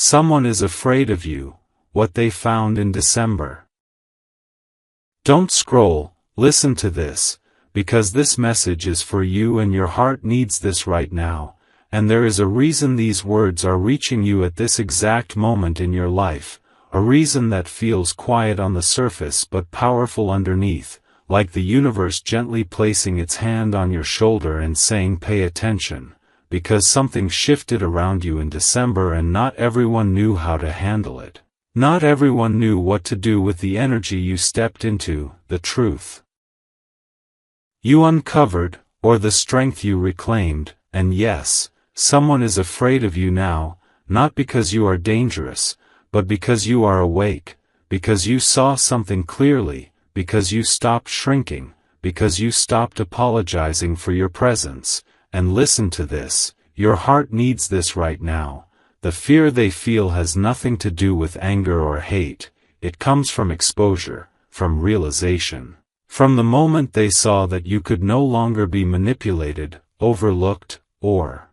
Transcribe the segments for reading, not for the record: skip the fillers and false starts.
Someone is afraid of you, what they found in December. Don't scroll, listen to this, because this message is for you and your heart needs this right now, and there is a reason these words are reaching you at this exact moment in your life, a reason that feels quiet on the surface but powerful underneath, like the universe gently placing its hand on your shoulder and saying pay attention, because something shifted around you in December and not everyone knew how to handle it. Not everyone knew what to do with the energy you stepped into, the truth you uncovered, or the strength you reclaimed, and yes, someone is afraid of you now, not because you are dangerous, but because you are awake, because you saw something clearly, because you stopped shrinking, because you stopped apologizing for your presence, and listen to this, your heart needs this right now. The fear they feel has nothing to do with anger or hate, it comes from exposure, from realization. From the moment they saw that you could no longer be manipulated, overlooked, or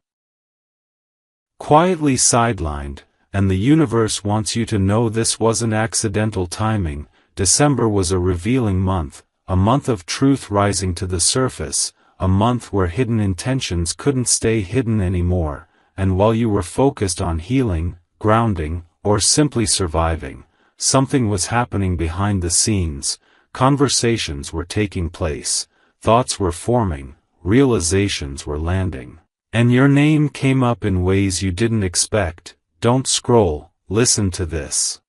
quietly sidelined, and the universe wants you to know this wasn't accidental timing. December was a revealing month, a month of truth rising to the surface, a month where hidden intentions couldn't stay hidden anymore, and while you were focused on healing, grounding, or simply surviving, something was happening behind the scenes. Conversations were taking place, thoughts were forming, realizations were landing. And your name came up in ways you didn't expect. Don't scroll, listen to this.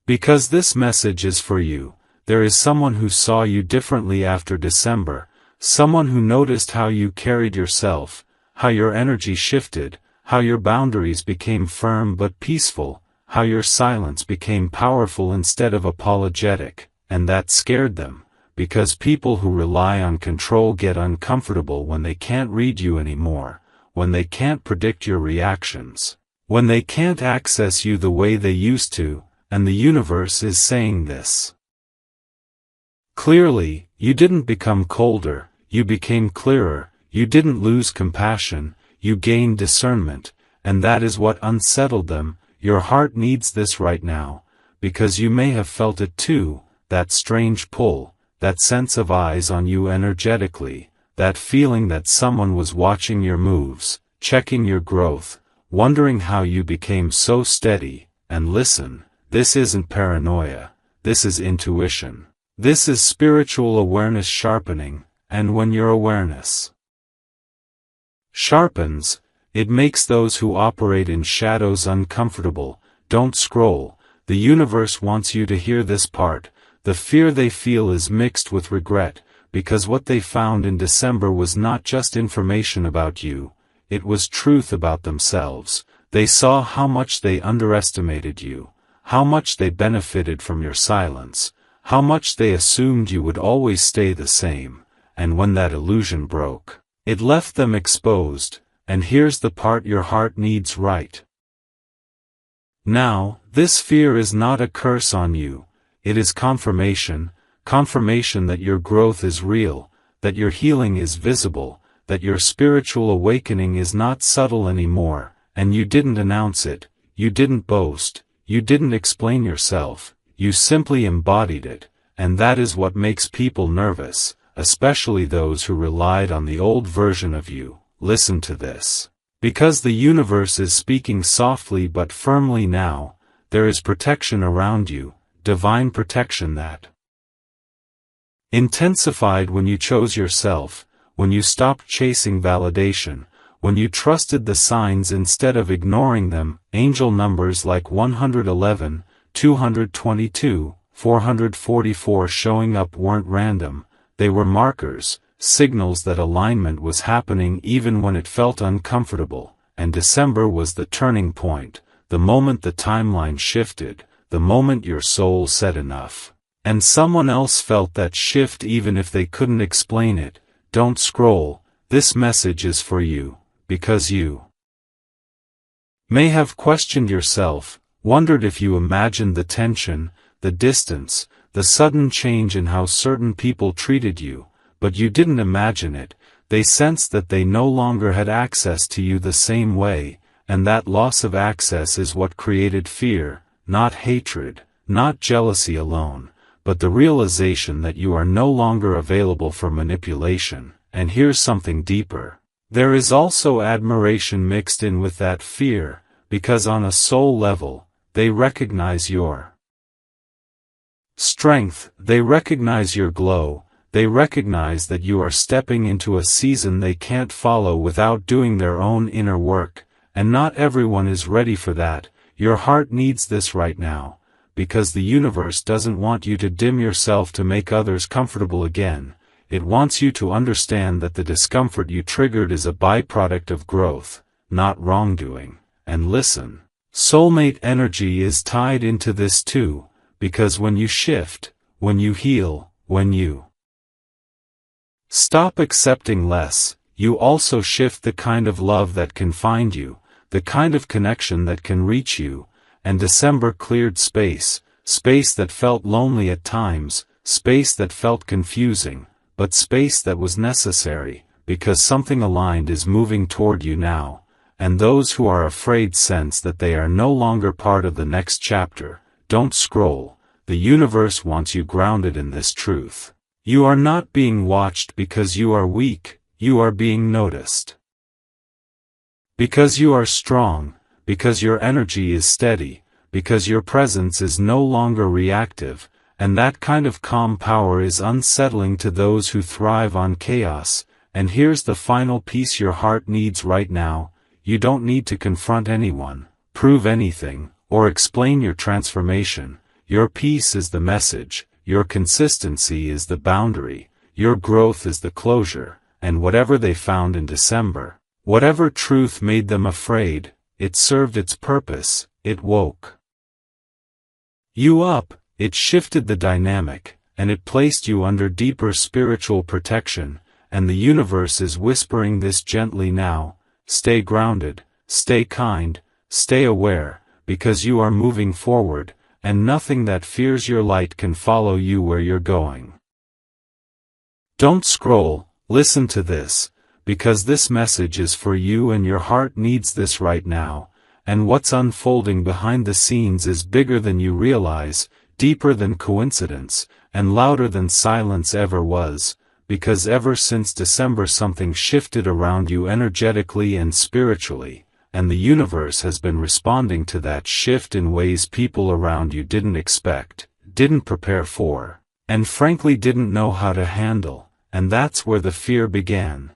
Because this message is for you, there is someone who saw you differently after December, someone who noticed how you carried yourself, how your energy shifted, how your boundaries became firm but peaceful, how your silence became powerful instead of apologetic. And that scared them, because people who rely on control get uncomfortable when they can't read you anymore, when they can't predict your reactions, when they can't access you the way they used to, and the universe is saying this. Clearly, you didn't become colder, you became clearer, you didn't lose compassion, you gained discernment, and that is what unsettled them. Your heart needs this right now, because you may have felt it too. That strange pull, that sense of eyes on you energetically, that feeling that someone was watching your moves, checking your growth, wondering how you became so steady. And listen, this isn't paranoia, this is intuition. This is spiritual awareness sharpening, and when your awareness sharpens, it makes those who operate in shadows uncomfortable. Don't scroll, the universe wants you to hear this part. The fear they feel is mixed with regret, because what they found in December was not just information about you, it was truth about themselves. They saw how much they underestimated you, how much they benefited from your silence, how much they assumed you would always stay the same, and when that illusion broke, it left them exposed. And here's the part your heart needs right now. This fear is not a curse on you. It is confirmation that your growth is real, that your healing is visible, that your spiritual awakening is not subtle anymore, and you didn't announce it, you didn't boast, you didn't explain yourself, you simply embodied it, and that is what makes people nervous, especially those who relied on the old version of you. Listen to this. Because the universe is speaking softly but firmly now, there is protection around you. Divine protection that intensified when you chose yourself, when you stopped chasing validation, when you trusted the signs instead of ignoring them. Angel numbers like 111, 222, 444 showing up weren't random, they were markers, signals that alignment was happening even when it felt uncomfortable, and December was the turning point, the moment the timeline shifted. The moment your soul said enough. And someone else felt that shift even if they couldn't explain it. Don't scroll, this message is for you, because you may have questioned yourself, wondered if you imagined the tension, the distance, the sudden change in how certain people treated you, but you didn't imagine it. They sensed that they no longer had access to you the same way, and that loss of access is what created fear, not hatred, not jealousy alone, but the realization that you are no longer available for manipulation. And here's something deeper. There is also admiration mixed in with that fear, because on a soul level, they recognize your strength, they recognize your glow, they recognize that you are stepping into a season they can't follow without doing their own inner work, and not everyone is ready for that. Your heart needs this right now, because the universe doesn't want you to dim yourself to make others comfortable again. It wants you to understand that the discomfort you triggered is a byproduct of growth, not wrongdoing. And listen, soulmate energy is tied into this too, because when you shift, when you heal, when you stop accepting less, you also shift the kind of love that can find you, the kind of connection that can reach you. And December cleared space that felt lonely at times, space that felt confusing, but space that was necessary, because something aligned is moving toward you now. And those who are afraid sense that they are no longer part of the next chapter. Don't scroll. The universe wants you grounded in this truth. You are not being watched because you are weak, you are being noticed. Because you are strong, because your energy is steady, because your presence is no longer reactive, and that kind of calm power is unsettling to those who thrive on chaos. And here's the final piece your heart needs right now. You don't need to confront anyone, prove anything, or explain your transformation. Your peace is the message, your consistency is the boundary, your growth is the closure, and whatever they found in December, whatever truth made them afraid, it served its purpose. It woke you up, it shifted the dynamic, and it placed you under deeper spiritual protection. And the universe is whispering this gently now. Stay grounded, stay kind, stay aware, because you are moving forward, and nothing that fears your light can follow you where you're going. Don't scroll, listen to this, because this message is for you and your heart needs this right now. And what's unfolding behind the scenes is bigger than you realize, deeper than coincidence, and louder than silence ever was. Because ever since December something shifted around you energetically and spiritually, and the universe has been responding to that shift in ways people around you didn't expect, didn't prepare for, and frankly didn't know how to handle. And that's where the fear began.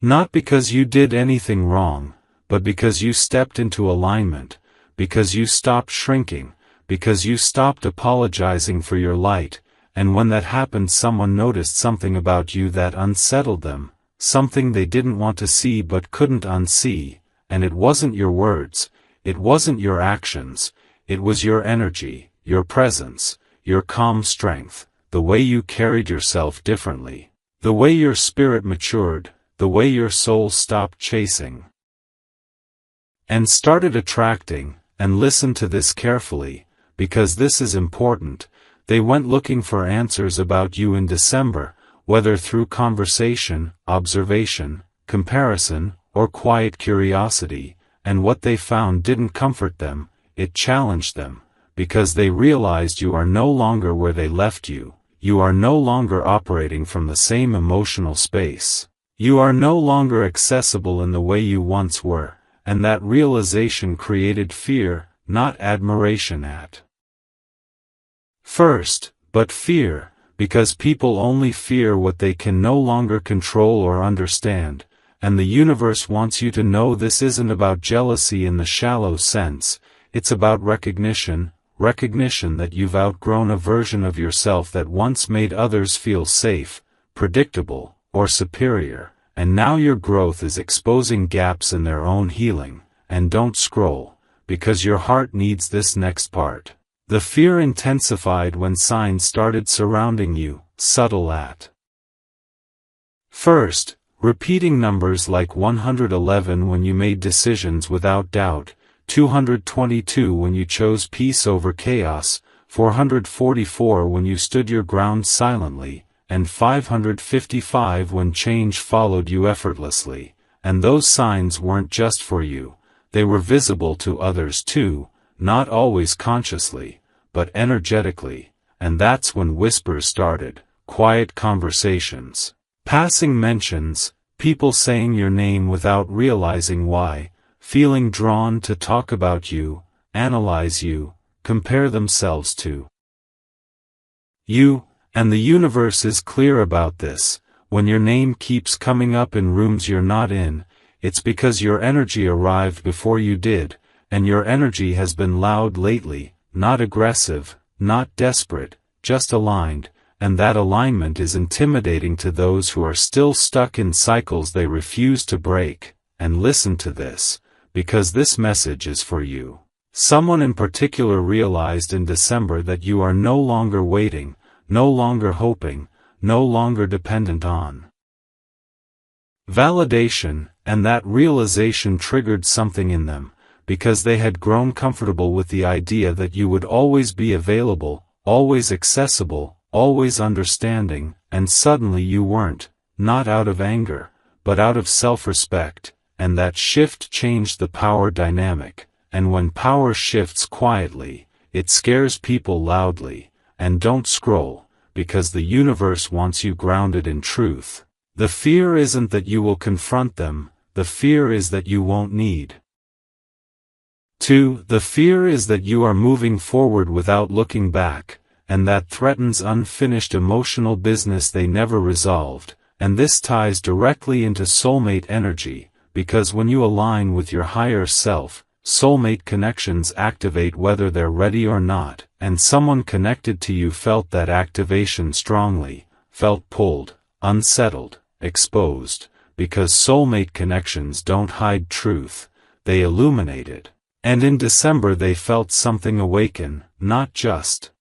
Not because you did anything wrong, but because you stepped into alignment, because you stopped shrinking, because you stopped apologizing for your light. And when that happened, someone noticed something about you that unsettled them, something they didn't want to see but couldn't unsee. And it wasn't your words, it wasn't your actions, it was your energy, your presence, your calm strength, the way you carried yourself differently, the way your spirit matured, the way your soul stopped chasing and started attracting. And listen to this carefully, because this is important. They went looking for answers about you in December, whether through conversation, observation, comparison, or quiet curiosity, and what they found didn't comfort them, it challenged them, because they realized you are no longer where they left you, you are no longer operating from the same emotional space, you are no longer accessible in the way you once were, and that realization created fear, not admiration at first, but fear, because people only fear what they can no longer control or understand. And the universe wants you to know this isn't about jealousy in the shallow sense, it's about recognition that you've outgrown a version of yourself that once made others feel safe, predictable, or superior, and now your growth is exposing gaps in their own healing. And don't scroll, because your heart needs this next part. The fear intensified when signs started surrounding you, subtle at first, repeating numbers like 111 when you made decisions without doubt, 222 when you chose peace over chaos, 444 when you stood your ground silently, and 555 when change followed you effortlessly. and those signs weren't just for you, they were visible to others too, not always consciously, but energetically, and that's when whispers started, quiet conversations, passing mentions, people saying your name without realizing why, feeling drawn to talk about you, analyze you, compare themselves to you, and the universe is clear about this. When your name keeps coming up in rooms you're not in, it's because your energy arrived before you did, and your energy has been loud lately, not aggressive, not desperate, just aligned, and that alignment is intimidating to those who are still stuck in cycles they refuse to break. And listen to this, because this message is for you. Someone in particular realized in December that you are no longer waiting, no longer hoping, no longer dependent on validation, and that realization triggered something in them, because they had grown comfortable with the idea that you would always be available, always accessible, always understanding, and suddenly you weren't, not out of anger, but out of self-respect, and that shift changed the power dynamic, and when power shifts quietly, it scares people loudly. And don't scroll, because the universe wants you grounded in truth. The fear isn't that you will confront them, the fear is that you won't need to. The fear is that you are moving forward without looking back, and that threatens unfinished emotional business they never resolved, and this ties directly into soulmate energy, because when you align with your higher self, soulmate connections activate whether they're ready or not, and someone connected to you felt that activation strongly, felt pulled, unsettled, exposed, because soulmate connections don't hide truth, they illuminate it. And in December they felt something awaken, not just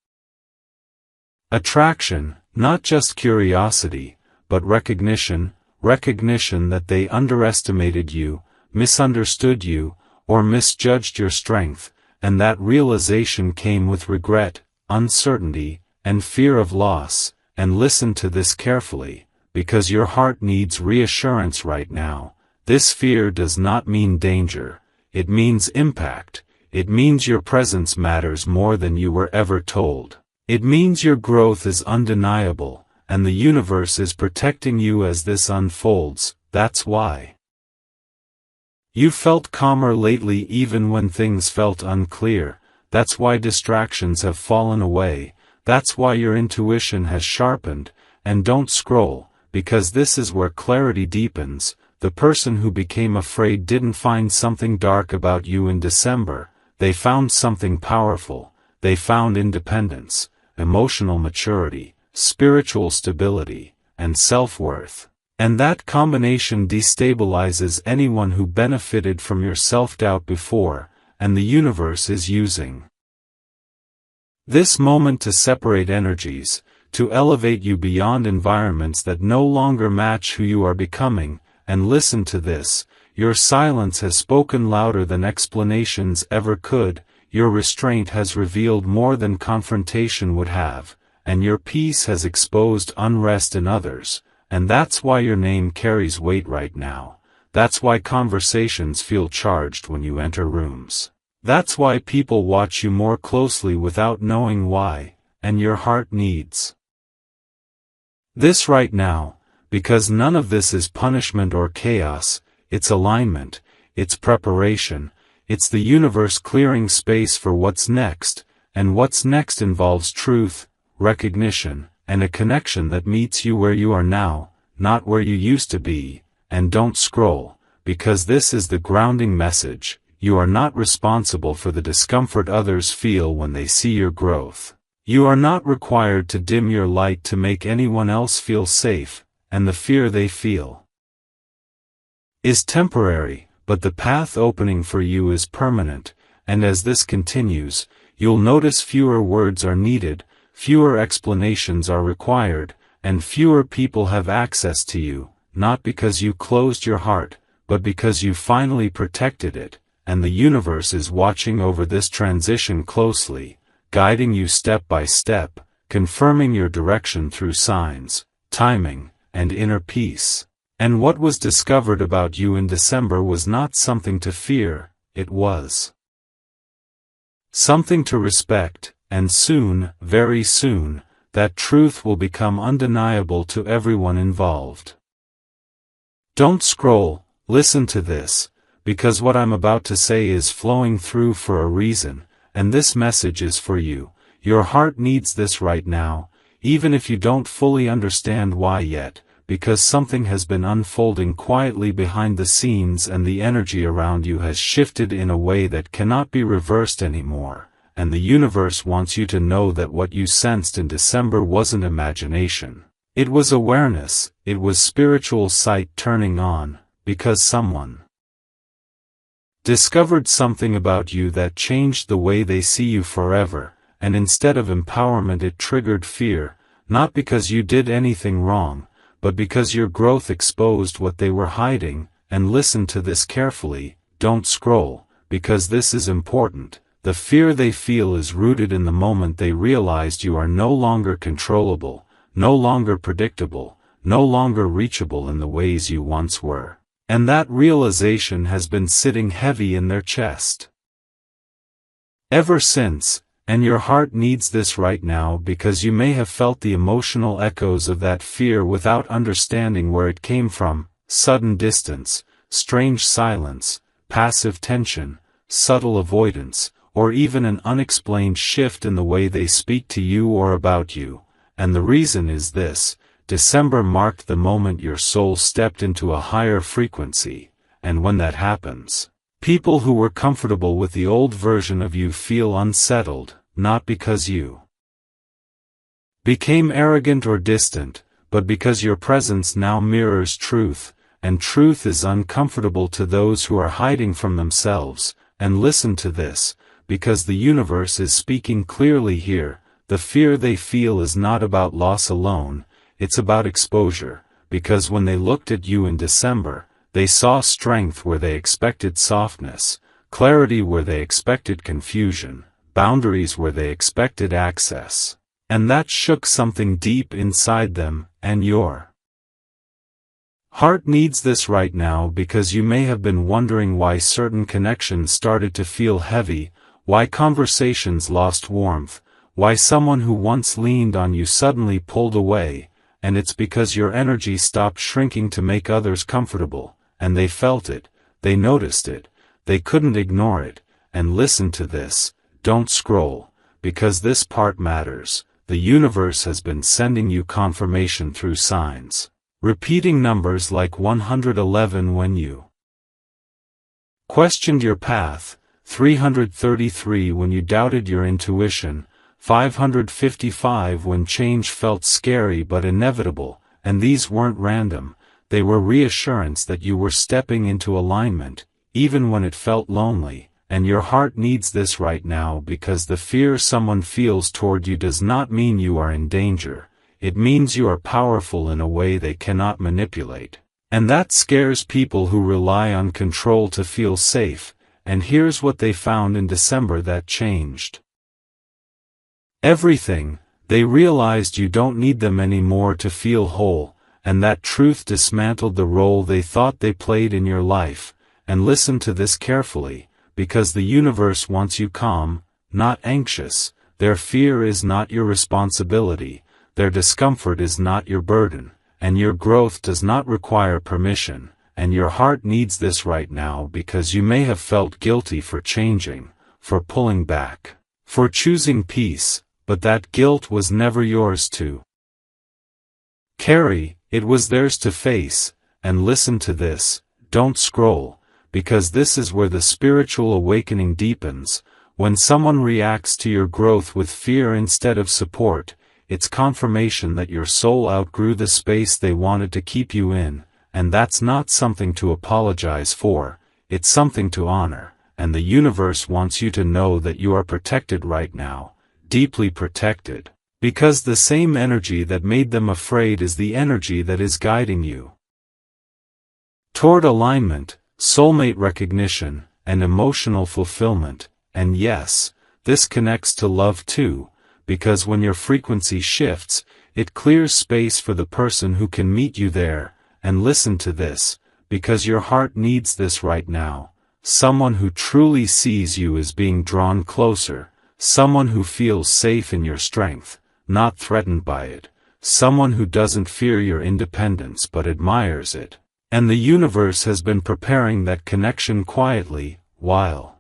attraction, not just curiosity, but recognition that they underestimated you, misunderstood you, or misjudged your strength, and that realization came with regret, uncertainty, and fear of loss. And listen to this carefully, because your heart needs reassurance right now. This fear does not mean danger, it means impact. It means your presence matters more than you were ever told. It means your growth is undeniable, and the universe is protecting you as this unfolds. That's why you felt calmer lately even when things felt unclear. That's why distractions have fallen away. That's why your intuition has sharpened. And don't scroll, because this is where clarity deepens. The person who became afraid didn't find something dark about you in December. They found something powerful. They found independence, emotional maturity, spiritual stability, and self-worth. And that combination destabilizes anyone who benefited from your self-doubt before, and the universe is using this moment to separate energies, to elevate you beyond environments that no longer match who you are becoming. And listen to this, your silence has spoken louder than explanations ever could, your restraint has revealed more than confrontation would have, and your peace has exposed unrest in others. And that's why your name carries weight right now. That's why conversations feel charged when you enter rooms. That's why people watch you more closely without knowing why, and your heart needs this right now, because none of this is punishment or chaos, it's alignment, it's preparation, it's the universe clearing space for what's next, and what's next involves truth, recognition, and a connection that meets you where you are now, not where you used to be. And don't scroll, because this is the grounding message. You are not responsible for the discomfort others feel when they see your growth. You are not required to dim your light to make anyone else feel safe, and the fear they feel is temporary, but the path opening for you is permanent. And as this continues, you'll notice fewer words are needed, fewer explanations are required, and fewer people have access to you, not because you closed your heart, but because you finally protected it. And the universe is watching over this transition closely, guiding you step by step, confirming your direction through signs, timing, and inner peace. And what was discovered about you in December was not something to fear, it was something to respect, and soon, very soon, that truth will become undeniable to everyone involved. Don't scroll, listen to this, because what I'm about to say is flowing through for a reason, and this message is for you. Your heart needs this right now, even if you don't fully understand why yet, because something has been unfolding quietly behind the scenes and the energy around you has shifted in a way that cannot be reversed anymore, and the universe wants you to know that what you sensed in December wasn't imagination. It was awareness, it was spiritual sight turning on, because someone discovered something about you that changed the way they see you forever, and instead of empowerment it triggered fear, not because you did anything wrong, but because your growth exposed what they were hiding. And listen to this carefully, don't scroll, because this is important. The fear they feel is rooted in the moment they realized you are no longer controllable, no longer predictable, no longer reachable in the ways you once were. And that realization has been sitting heavy in their chest ever since, and your heart needs this right now because you may have felt the emotional echoes of that fear without understanding where it came from: sudden distance, strange silence, passive tension, subtle avoidance, or even an unexplained shift in the way they speak to you or about you. And the reason is this: December marked the moment your soul stepped into a higher frequency, and when that happens, people who were comfortable with the old version of you feel unsettled, not because you became arrogant or distant, but because your presence now mirrors truth, and truth is uncomfortable to those who are hiding from themselves. And listen to this, because the universe is speaking clearly here. The fear they feel is not about loss alone, it's about exposure, because when they looked at you in December, they saw strength where they expected softness, clarity where they expected confusion, boundaries where they expected access. And that shook something deep inside them, and your heart needs this right now because you may have been wondering why certain connections started to feel heavy, why conversations lost warmth, why someone who once leaned on you suddenly pulled away, and it's because your energy stopped shrinking to make others comfortable, and they felt it, they noticed it, they couldn't ignore it. And listen to this, don't scroll, because this part matters. The universe has been sending you confirmation through signs, repeating numbers like 111 when you questioned your path, 333 when you doubted your intuition, 555 when change felt scary but inevitable. And these weren't random, they were reassurance that you were stepping into alignment, even when it felt lonely. And your heart needs this right now because the fear someone feels toward you does not mean you are in danger, it means you are powerful in a way they cannot manipulate. And that scares people who rely on control to feel safe. And here's what they found in December that changed everything. They realized you don't need them anymore to feel whole, and that truth dismantled the role they thought they played in your life. And listen to this carefully, because the universe wants you calm, not anxious. Their fear is not your responsibility, their discomfort is not your burden, and your growth does not require permission. And your heart needs this right now because you may have felt guilty for changing, for pulling back, for choosing peace, but that guilt was never yours to carry, it was theirs to face. And listen to this, don't scroll, because this is where the spiritual awakening deepens. When someone reacts to your growth with fear instead of support, it's confirmation that your soul outgrew the space they wanted to keep you in. And that's not something to apologize for, it's something to honor. And the universe wants you to know that you are protected right now, deeply protected, because the same energy that made them afraid is the energy that is guiding you toward alignment, soulmate recognition, and emotional fulfillment. And yes, this connects to love too, because when your frequency shifts, it clears space for the person who can meet you there. and listen to this, because your heart needs this right now. Someone who truly sees you as being drawn closer, someone who feels safe in your strength, not threatened by it, someone who doesn't fear your independence but admires it. And the universe has been preparing that connection quietly, while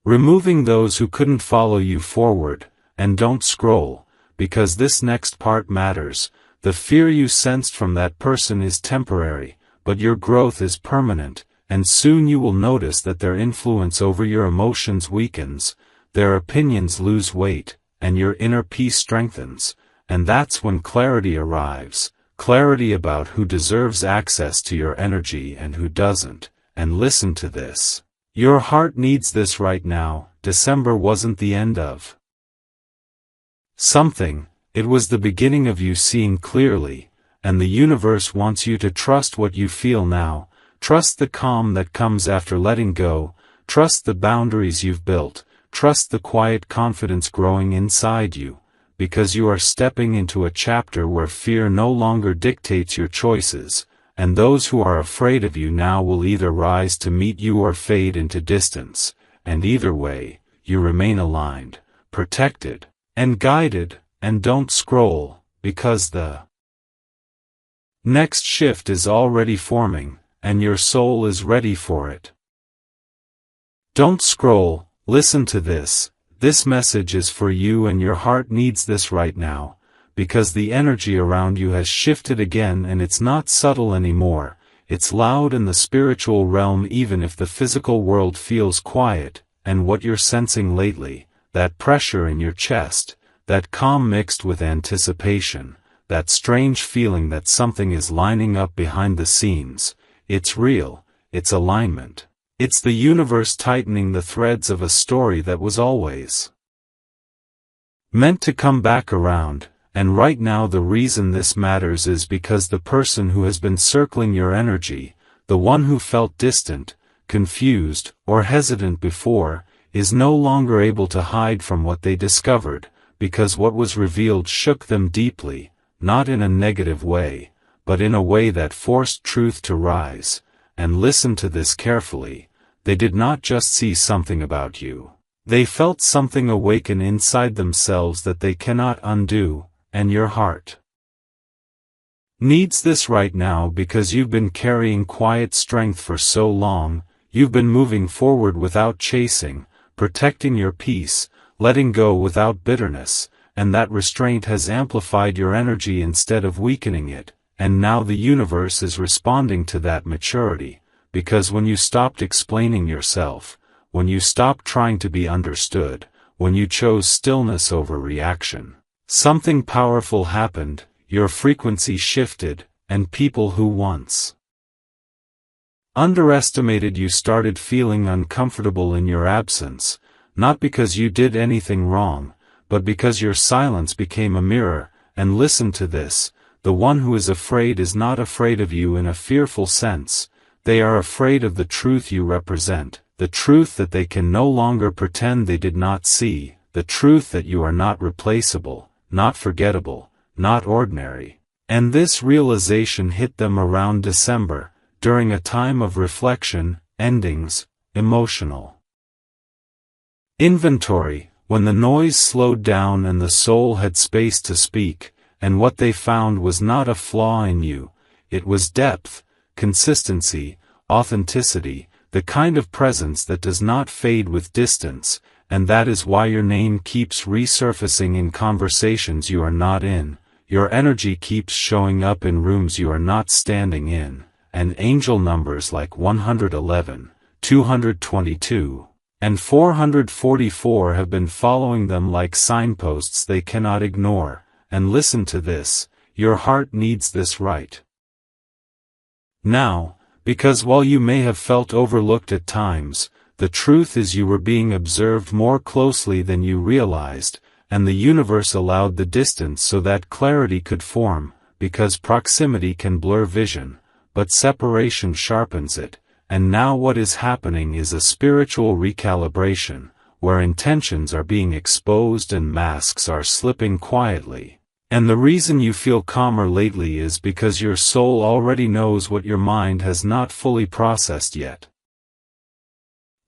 removing those who couldn't follow you forward. And don't scroll, because this next part matters. The fear you sensed from that person is temporary, but your growth is permanent, and soon you will notice that their influence over your emotions weakens, their opinions lose weight, and your inner peace strengthens. And that's when clarity arrives, clarity about who deserves access to your energy and who doesn't. And listen to this. Your heart needs this right now. December wasn't the end of something, it was the beginning of you seeing clearly, and the universe wants you to trust what you feel now, trust the calm that comes after letting go, trust the boundaries you've built, trust the quiet confidence growing inside you, because you are stepping into a chapter where fear no longer dictates your choices, and those who are afraid of you now will either rise to meet you or fade into distance, and either way, you remain aligned, protected, and guided. And don't scroll, because the next shift is already forming, and your soul is ready for it. Don't scroll, listen to this. This message is for you, and your heart needs this right now, because the energy around you has shifted again, and it's not subtle anymore, it's loud in the spiritual realm even if the physical world feels quiet. And what you're sensing lately, that pressure in your chest, that calm mixed with anticipation, that strange feeling that something is lining up behind the scenes, it's real, it's alignment. It's the universe tightening the threads of a story that was always meant to come back around. And right now the reason this matters is because the person who has been circling your energy, the one who felt distant, confused, or hesitant before, is no longer able to hide from what they discovered, because what was revealed shook them deeply, not in a negative way, but in a way that forced truth to rise. And listen to this carefully, they did not just see something about you, they felt something awaken inside themselves that they cannot undo, and your heart needs this right now because you've been carrying quiet strength for so long, you've been moving forward without chasing, protecting your peace, letting go without bitterness, and that restraint has amplified your energy instead of weakening it, and now the universe is responding to that maturity, because when you stopped explaining yourself, when you stopped trying to be understood, when you chose stillness over reaction, something powerful happened, your frequency shifted, and people who once underestimated you started feeling uncomfortable in your absence, not because you did anything wrong, but because your silence became a mirror. And listen to this, the one who is afraid is not afraid of you in a fearful sense, they are afraid of the truth you represent, the truth that they can no longer pretend they did not see, the truth that you are not replaceable, not forgettable, not ordinary. And this realization hit them around December, during a time of reflection, endings, emotional inventory, when the noise slowed down and the soul had space to speak, and what they found was not a flaw in you, it was depth, consistency, authenticity, the kind of presence that does not fade with distance, and that is why your name keeps resurfacing in conversations you are not in, your energy keeps showing up in rooms you are not standing in, and angel numbers like 111, 222, and 444 have been following them like signposts they cannot ignore. And listen to this, your heart needs this right now, because while you may have felt overlooked at times, the truth is you were being observed more closely than you realized, and the universe allowed the distance so that clarity could form, because proximity can blur vision, but separation sharpens it. And now what is happening is a spiritual recalibration, where intentions are being exposed and masks are slipping quietly. And the reason you feel calmer lately is because your soul already knows what your mind has not fully processed yet.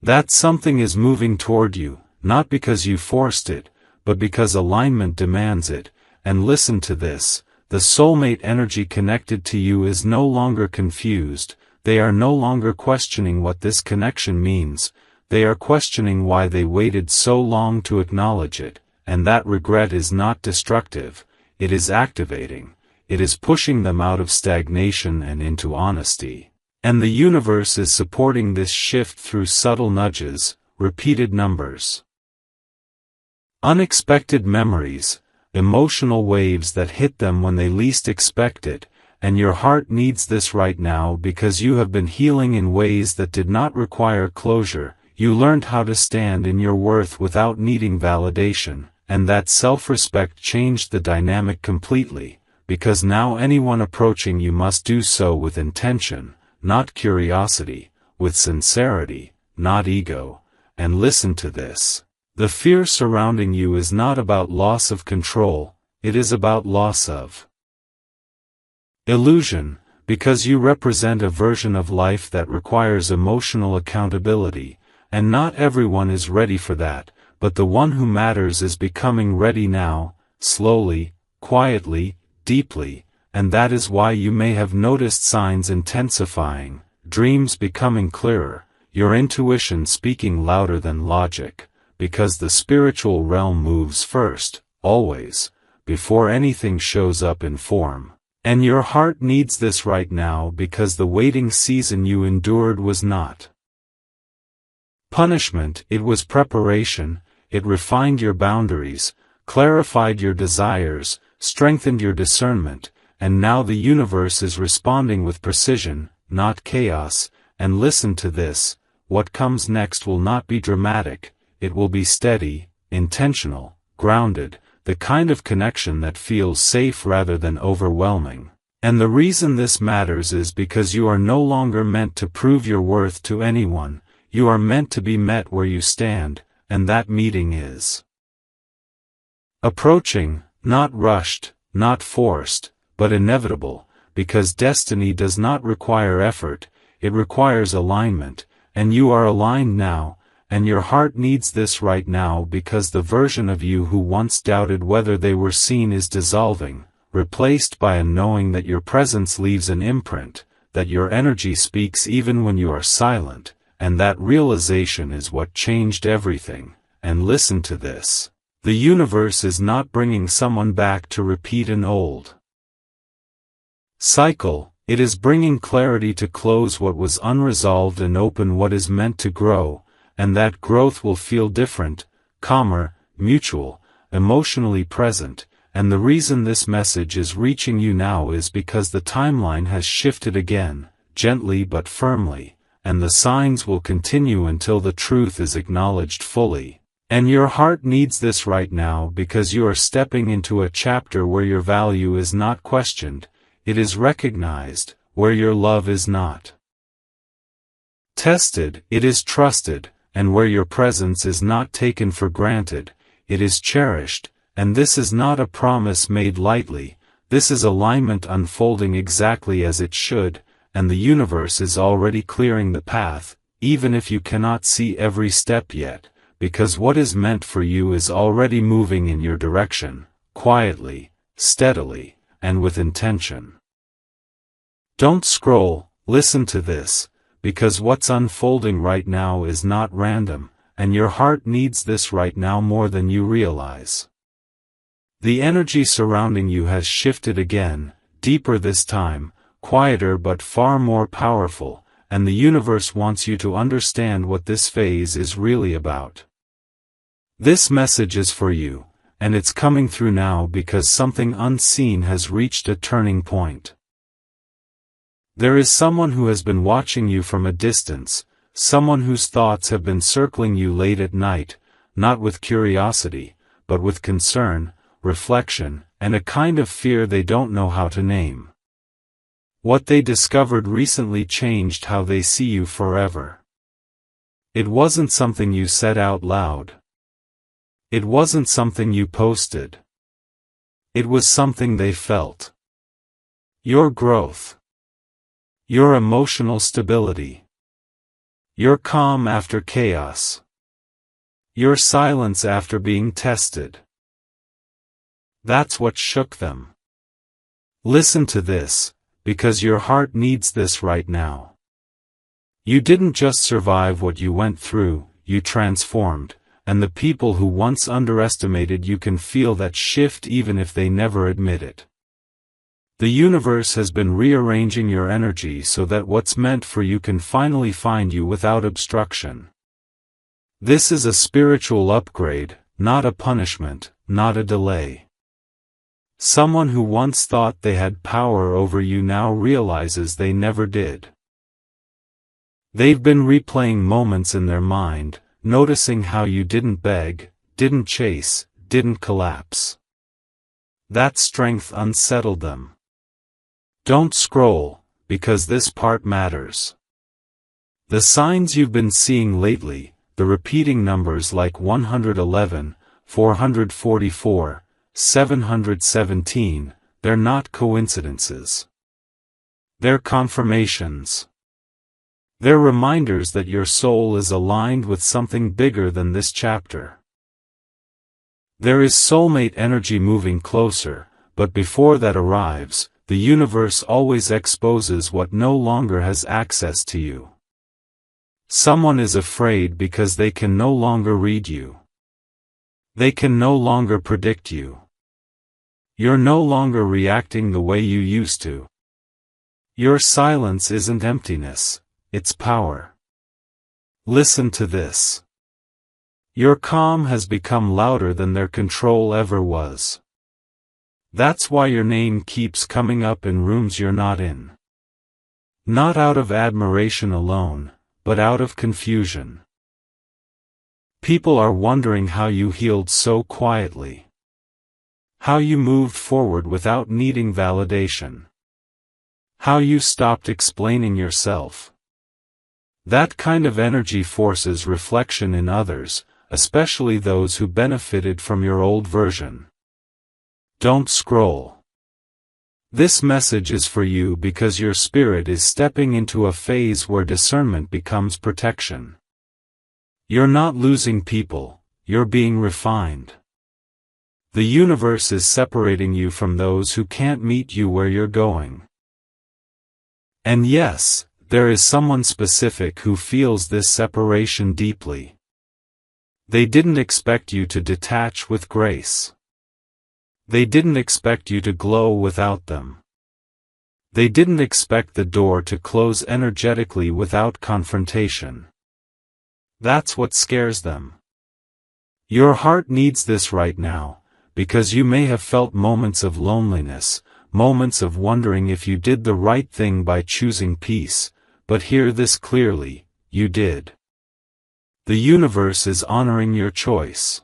That something is moving toward you, not because you forced it, but because alignment demands it. And listen to this, the soulmate energy connected to you is no longer confused, they are no longer questioning what this connection means, they are questioning why they waited so long to acknowledge it, and that regret is not destructive. It is activating, it is pushing them out of stagnation and into honesty. And the universe is supporting this shift through subtle nudges, repeated numbers, unexpected memories, emotional waves that hit them when they least expect it, and your heart needs this right now because you have been healing in ways that did not require closure. You learned how to stand in your worth without needing validation. And that self-respect changed the dynamic completely, because now anyone approaching you must do so with intention, not curiosity, with sincerity, not ego. And listen to this. The fear surrounding you is not about loss of control, it is about loss of illusion, because you represent a version of life that requires emotional accountability, and not everyone is ready for that. But the one who matters is becoming ready now, slowly, quietly, deeply, and that is why you may have noticed signs intensifying, dreams becoming clearer, your intuition speaking louder than logic, because the spiritual realm moves first, always, before anything shows up in form. And your heart needs this right now because the waiting season you endured was not punishment, it was preparation. It refined your boundaries, clarified your desires, strengthened your discernment, and now the universe is responding with precision, not chaos. And listen to this, what comes next will not be dramatic, it will be steady, intentional, grounded, the kind of connection that feels safe rather than overwhelming. And the reason this matters is because you are no longer meant to prove your worth to anyone, you are meant to be met where you stand. And that meeting is approaching, not rushed, not forced, but inevitable, because destiny does not require effort, it requires alignment, and you are aligned now, and your heart needs this right now because the version of you who once doubted whether they were seen is dissolving, replaced by a knowing that your presence leaves an imprint, that your energy speaks even when you are silent. And that realization is what changed everything. And listen to this. The universe is not bringing someone back to repeat an old cycle, it is bringing clarity to close what was unresolved and open what is meant to grow, and that growth will feel different, calmer, mutual, emotionally present. And the reason this message is reaching you now is because the timeline has shifted again, gently but firmly. And the signs will continue until the truth is acknowledged fully. And your heart needs this right now because you are stepping into a chapter where your value is not questioned, it is recognized, where your love is not tested, it is trusted, and where your presence is not taken for granted, it is cherished. And this is not a promise made lightly, this is alignment unfolding exactly as it should. And the universe is already clearing the path, even if you cannot see every step yet, because what is meant for you is already moving in your direction, quietly, steadily, and with intention. Don't scroll, listen to this, because what's unfolding right now is not random, and your heart needs this right now more than you realize. The energy surrounding you has shifted again, deeper this time, quieter but far more powerful, and the universe wants you to understand what this phase is really about. This message is for you, and it's coming through now because something unseen has reached a turning point. There is someone who has been watching you from a distance, someone whose thoughts have been circling you late at night, not with curiosity, but with concern, reflection, and a kind of fear they don't know how to name. What they discovered recently changed how they see you forever. It wasn't something you said out loud. It wasn't something you posted. It was something they felt. Your growth. Your emotional stability. Your calm after chaos. Your silence after being tested. That's what shook them. Listen to this, because your heart needs this right now. You didn't just survive what you went through, you transformed, and the people who once underestimated you can feel that shift even if they never admit it. The universe has been rearranging your energy so that what's meant for you can finally find you without obstruction. This is a spiritual upgrade, not a punishment, not a delay. Someone who once thought they had power over you now realizes they never did. They've been replaying moments in their mind, noticing how you didn't beg, didn't chase, didn't collapse. That strength unsettled them. Don't scroll, because this part matters. The signs you've been seeing lately, the repeating numbers like 111, 444, 717, they're not coincidences. They're confirmations. They're reminders that your soul is aligned with something bigger than this chapter. There is soulmate energy moving closer, but before that arrives, the universe always exposes what no longer has access to you. Someone is afraid because they can no longer read you. They can no longer predict you. You're no longer reacting the way you used to. Your silence isn't emptiness, it's power. Listen to this. Your calm has become louder than their control ever was. That's why your name keeps coming up in rooms you're not in. Not out of admiration alone, but out of confusion. People are wondering how you healed so quietly. How you moved forward without needing validation. How you stopped explaining yourself. That kind of energy forces reflection in others, especially those who benefited from your old version. Don't scroll. This message is for you because your spirit is stepping into a phase where discernment becomes protection. You're not losing people, you're being refined. The universe is separating you from those who can't meet you where you're going. And yes, there is someone specific who feels this separation deeply. They didn't expect you to detach with grace. They didn't expect you to glow without them. They didn't expect the door to close energetically without confrontation. That's what scares them. Your heart needs this right now, because you may have felt moments of loneliness, moments of wondering if you did the right thing by choosing peace, but hear this clearly, you did. The universe is honoring your choice.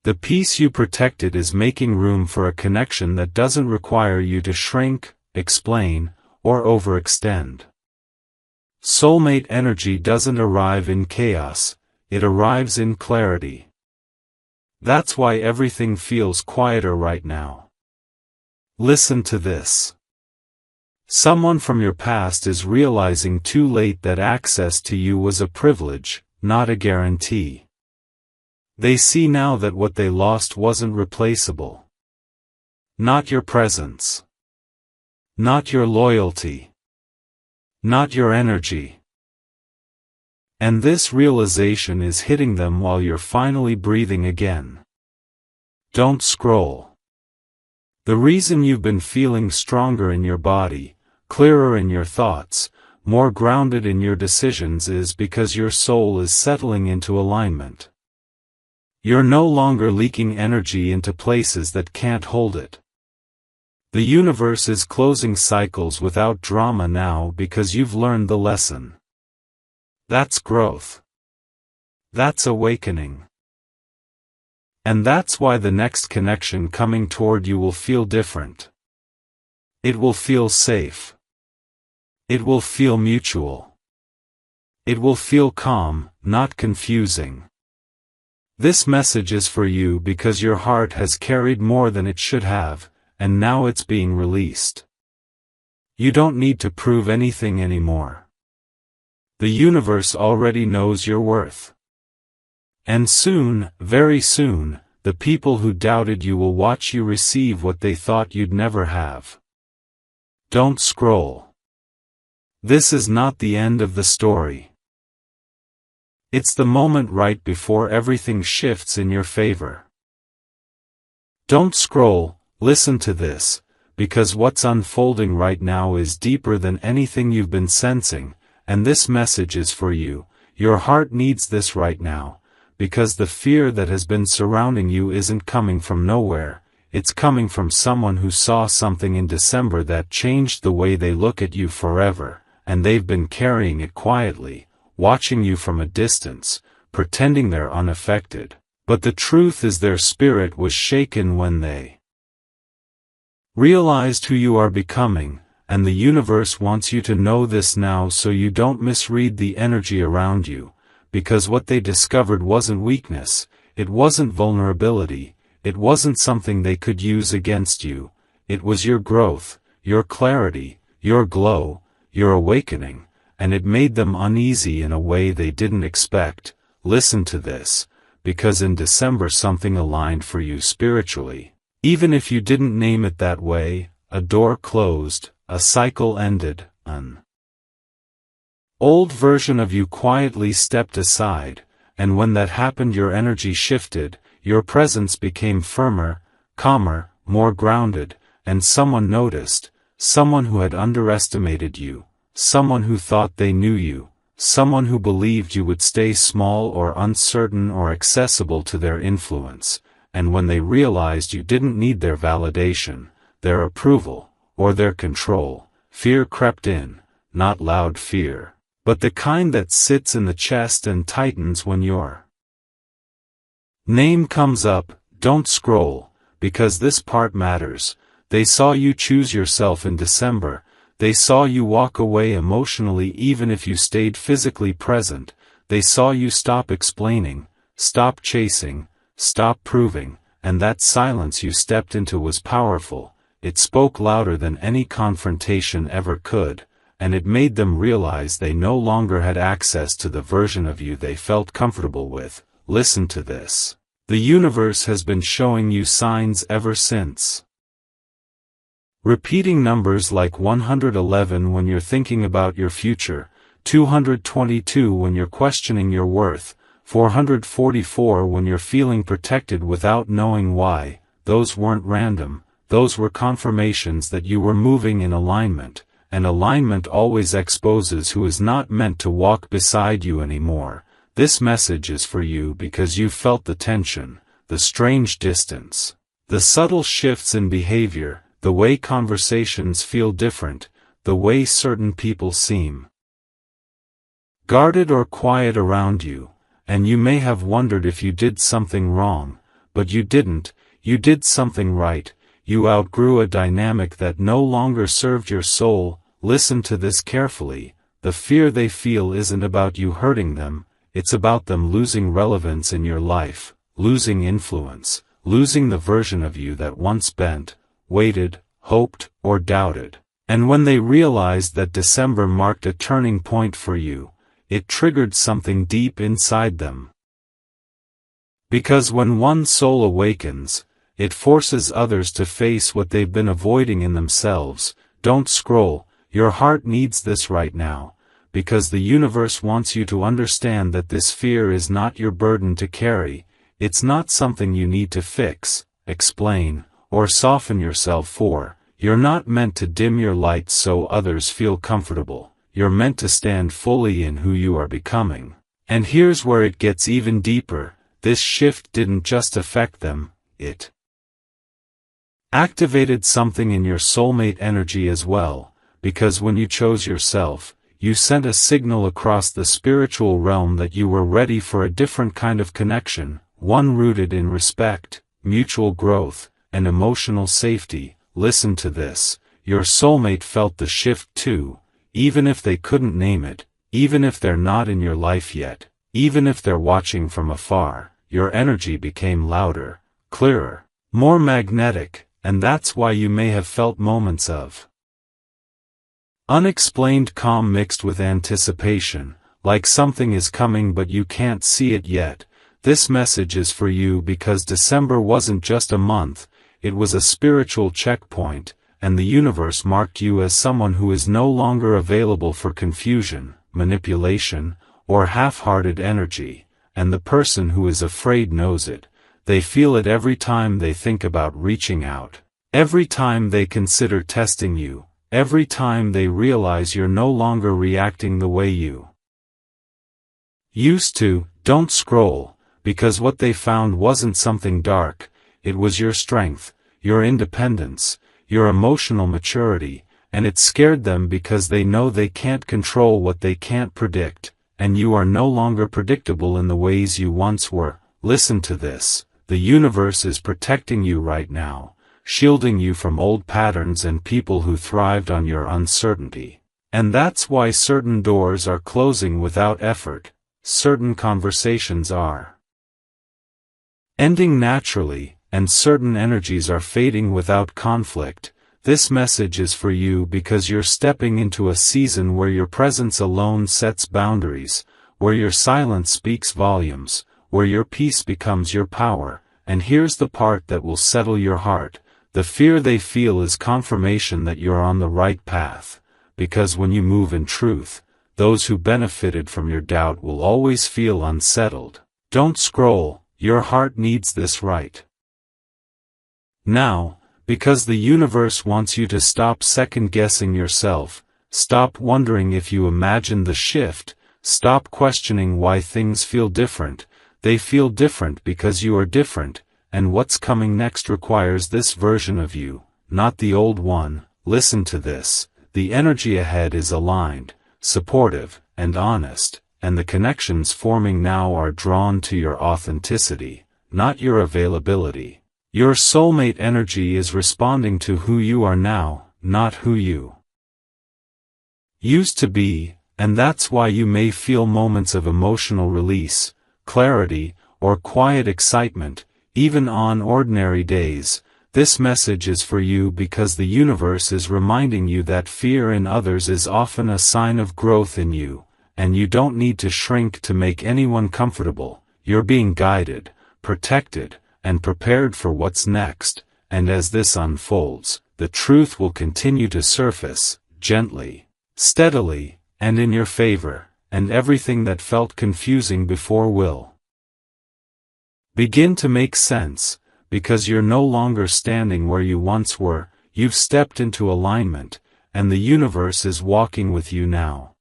The peace you protected is making room for a connection that doesn't require you to shrink, explain, or overextend. Soulmate energy doesn't arrive in chaos, it arrives in clarity. That's why everything feels quieter right now. Listen to this. Someone from your past is realizing too late that access to you was a privilege, not a guarantee. They see now that what they lost wasn't replaceable. Not your presence. Not your loyalty. Not your energy. And this realization is hitting them while you're finally breathing again. Don't scroll. The reason you've been feeling stronger in your body, clearer in your thoughts, more grounded in your decisions is because your soul is settling into alignment. You're no longer leaking energy into places that can't hold it. The universe is closing cycles without drama now because you've learned the lesson. That's growth. That's awakening. And that's why the next connection coming toward you will feel different. It will feel safe. It will feel mutual. It will feel calm, not confusing. This message is for you because your heart has carried more than it should have, and now it's being released. You don't need to prove anything anymore. The universe already knows your worth. And soon, very soon, the people who doubted you will watch you receive what they thought you'd never have. Don't scroll. This is not the end of the story. It's the moment right before everything shifts in your favor. Don't scroll, listen to this, because what's unfolding right now is deeper than anything you've been sensing, and this message is for you. Your heart needs this right now, because the fear that has been surrounding you isn't coming from nowhere, it's coming from someone who saw something in December that changed the way they look at you forever, and they've been carrying it quietly, watching you from a distance, pretending they're unaffected. But the truth is their spirit was shaken when they realized who you are becoming, and the universe wants you to know this now so you don't misread the energy around you, because what they discovered wasn't weakness, it wasn't vulnerability, it wasn't something they could use against you, it was your growth, your clarity, your glow, your awakening, and it made them uneasy in a way they didn't expect. Listen to this, because in December something aligned for you spiritually. Even if you didn't name it that way, a door closed, a cycle ended, an old version of you quietly stepped aside, and when that happened your energy shifted, your presence became firmer, calmer, more grounded, and someone noticed, someone who had underestimated you, someone who thought they knew you, someone who believed you would stay small or uncertain or accessible to their influence, and when they realized you didn't need their validation, their approval, or their control, fear crept in, not loud fear, but the kind that sits in the chest and tightens when your name comes up. Don't scroll, because this part matters. They saw you choose yourself in December. They saw you walk away emotionally even if you stayed physically present. They saw you stop explaining, stop chasing, stop proving, and that silence you stepped into was powerful. It spoke louder than any confrontation ever could, and it made them realize they no longer had access to the version of you they felt comfortable with. Listen to this. The universe has been showing you signs ever since. Repeating numbers like 111 when you're thinking about your future, 222 when you're questioning your worth, 444 when you're feeling protected without knowing why. Those weren't random, those were confirmations that you were moving in alignment, and alignment always exposes who is not meant to walk beside you anymore. This message is for you because you felt the tension, the strange distance, the subtle shifts in behavior, the way conversations feel different, the way certain people seem guarded or quiet around you, and you may have wondered if you did something wrong, but you didn't. You did something right. You outgrew a dynamic that no longer served your soul. Listen to this carefully. The fear they feel isn't about you hurting them, it's about them losing relevance in your life, losing influence, losing the version of you that once bent, waited, hoped, or doubted. And when they realized that December marked a turning point for you, it triggered something deep inside them. Because when one soul awakens, it forces others to face what they've been avoiding in themselves. Don't scroll, your heart needs this right now, because the universe wants you to understand that this fear is not your burden to carry, it's not something you need to fix, explain, or soften yourself for. You're not meant to dim your light so others feel comfortable, you're meant to stand fully in who you are becoming. And here's where it gets even deeper. This shift didn't just affect them, it activated something in your soulmate energy as well, because when you chose yourself, you sent a signal across the spiritual realm that you were ready for a different kind of connection, one rooted in respect, mutual growth, and emotional safety. Listen to this, your soulmate felt the shift too, even if they couldn't name it, even if they're not in your life yet, even if they're watching from afar. your energy became louder, clearer, more magnetic, and that's why you may have felt moments of unexplained calm mixed with anticipation, like something is coming but you can't see it yet. This message is for you because December wasn't just a month, it was a spiritual checkpoint, and the universe marked you as someone who is no longer available for confusion, manipulation, or half-hearted energy, and the person who is afraid knows it. They feel it every time they think about reaching out, every time they consider testing you, every time they realize you're no longer reacting the way you used to. Don't scroll, because what they found wasn't something dark, it was your strength, your independence, your emotional maturity, and it scared them because they know they can't control what they can't predict, and you are no longer predictable in the ways you once were. Listen to this, the universe is protecting you right now, shielding you from old patterns and people who thrived on your uncertainty. And that's why certain doors are closing without effort, certain conversations are ending naturally, and certain energies are fading without conflict. This message is for you because you're stepping into a season where your presence alone sets boundaries, where your silence speaks volumes, where your peace becomes your power. And here's the part that will settle your heart. The fear they feel is confirmation that you're on the right path, because when you move in truth, those who benefited from your doubt will always feel unsettled. Don't scroll, your heart needs this right now, because the universe wants you to stop second-guessing yourself, stop wondering if you imagined the shift, stop questioning why things feel different. They feel different because you are different, and what's coming next requires this version of you, not the old one. Listen to this, the energy ahead is aligned, supportive, and honest, and the connections forming now are drawn to your authenticity, not your availability. Your soulmate energy is responding to who you are now, not who you used to be, and that's why you may feel moments of emotional release, clarity, or quiet excitement, even on ordinary days. This message is for you because the universe is reminding you that fear in others is often a sign of growth in you, and you don't need to shrink to make anyone comfortable. You're being guided, protected, and prepared for what's next, and as this unfolds, the truth will continue to surface, gently, steadily, and in your favor, and everything that felt confusing before will begin to make sense, because you're no longer standing where you once were. You've stepped into alignment, and the universe is walking with you now.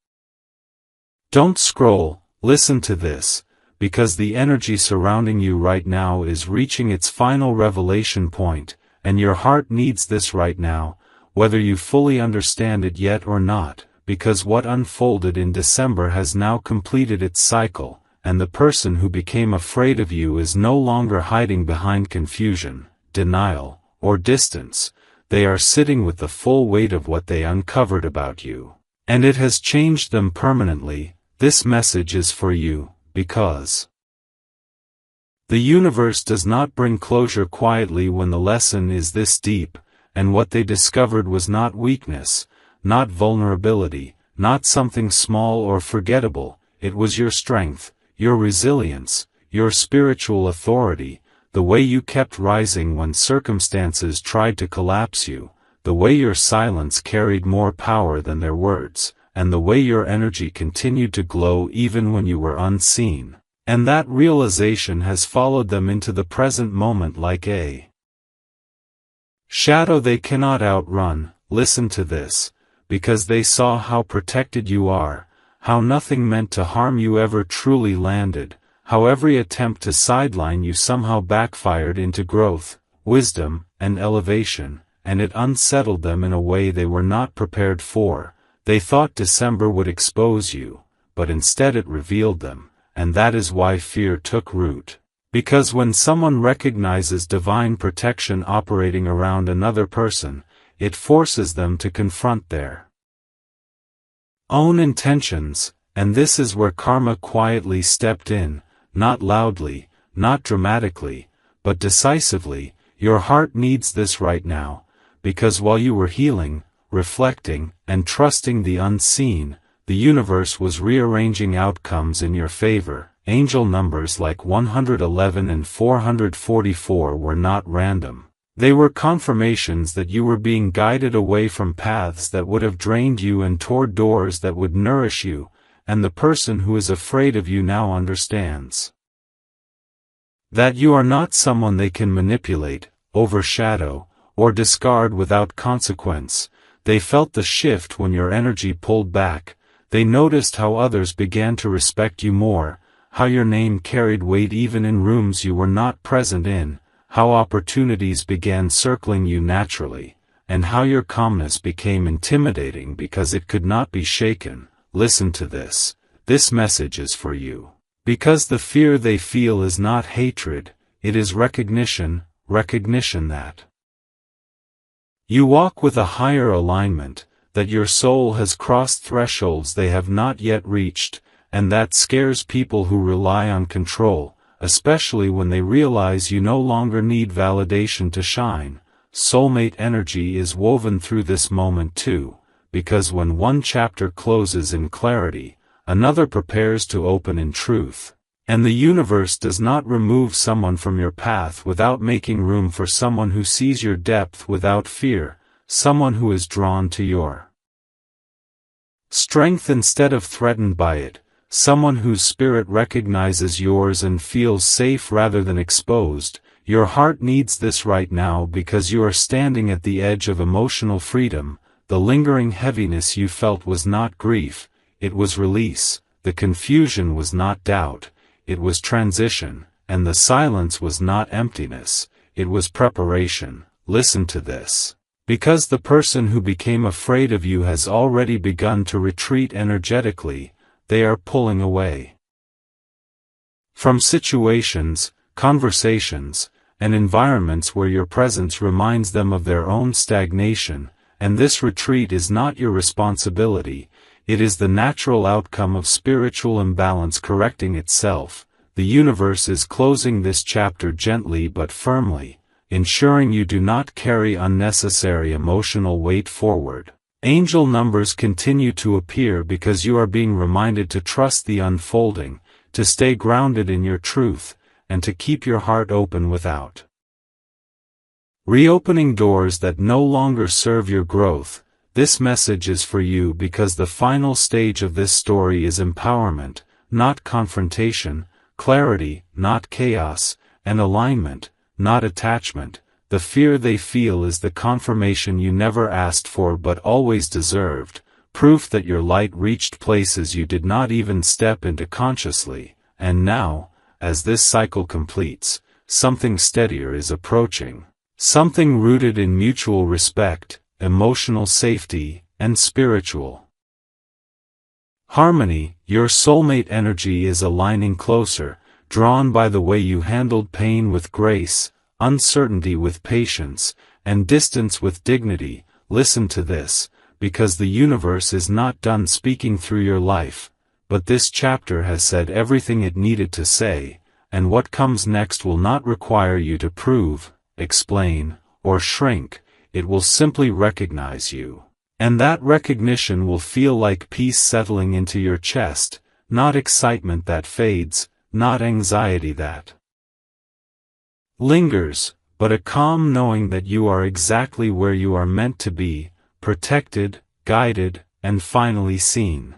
Don't scroll, listen to this, because the energy surrounding you right now is reaching its final revelation point, and your heart needs this right now, whether you fully understand it yet or not, because what unfolded in December has now completed its cycle, and the person who became afraid of you is no longer hiding behind confusion, denial, or distance. They are sitting with the full weight of what they uncovered about you, and it has changed them permanently. This message is for you, because the universe does not bring closure quietly when the lesson is this deep, and what they discovered was not weakness, not vulnerability, not something small or forgettable. It was your strength, your resilience, your spiritual authority, the way you kept rising when circumstances tried to collapse you, the way your silence carried more power than their words, and the way your energy continued to glow even when you were unseen. And that realization has followed them into the present moment like a shadow they cannot outrun. Listen to this, because they saw how protected you are, how nothing meant to harm you ever truly landed, how every attempt to sideline you somehow backfired into growth, wisdom, and elevation, and it unsettled them in a way they were not prepared for. They thought December would expose you, but instead it revealed them, and that is why fear took root. Because when someone recognizes divine protection operating around another person, it forces them to confront their own intentions, and this is where karma quietly stepped in, not loudly, not dramatically, but decisively. Your heart needs this right now, because while you were healing, reflecting, and trusting the unseen, the universe was rearranging outcomes in your favor. Angel numbers like 111 and 444 were not random. They were confirmations that you were being guided away from paths that would have drained you and toward doors that would nourish you, and the person who is afraid of you now understands that you are not someone they can manipulate, overshadow, or discard without consequence. They felt the shift when your energy pulled back. They noticed how others began to respect you more, how your name carried weight even in rooms you were not present in, how opportunities began circling you naturally, and how your calmness became intimidating because it could not be shaken. Listen to this. This message is for you. Because the fear they feel is not hatred, it is recognition that you walk with a higher alignment, that your soul has crossed thresholds they have not yet reached, and that scares people who rely on control, especially when they realize you no longer need validation to shine. Soulmate energy is woven through this moment too, because when one chapter closes in clarity, another prepares to open in truth. And the universe does not remove someone from your path without making room for someone who sees your depth without fear, someone who is drawn to your strength instead of threatened by it, someone whose spirit recognizes yours and feels safe rather than exposed. Your heart needs this right now because you are standing at the edge of emotional freedom. The lingering heaviness you felt was not grief, it was release. The confusion was not doubt, it was transition. And the silence was not emptiness, it was preparation. Listen to this. Because the person who became afraid of you has already begun to retreat energetically, they are pulling away from situations, conversations, and environments where your presence reminds them of their own stagnation. And this retreat is not your responsibility, it is the natural outcome of spiritual imbalance correcting itself. The universe is closing this chapter gently but firmly, ensuring you do not carry unnecessary emotional weight forward. Angel numbers continue to appear because you are being reminded to trust the unfolding, to stay grounded in your truth, and to keep your heart open without reopening doors that no longer serve your growth. This message is for you because the final stage of this story is empowerment, not confrontation, clarity, not chaos, and alignment, not attachment. The fear they feel is the confirmation you never asked for but always deserved, proof that your light reached places you did not even step into consciously. And now, as this cycle completes, something steadier is approaching. Something rooted in mutual respect, emotional safety, and spiritual harmony. Your soulmate energy is aligning closer, drawn by the way you handled pain with grace, uncertainty with patience, and distance with dignity. Listen to this, because the universe is not done speaking through your life, but this chapter has said everything it needed to say, and what comes next will not require you to prove, explain, or shrink. It will simply recognize you. And that recognition will feel like peace settling into your chest, not excitement that fades, not anxiety that lingers, but a calm knowing that you are exactly where you are meant to be, protected, guided, and finally seen.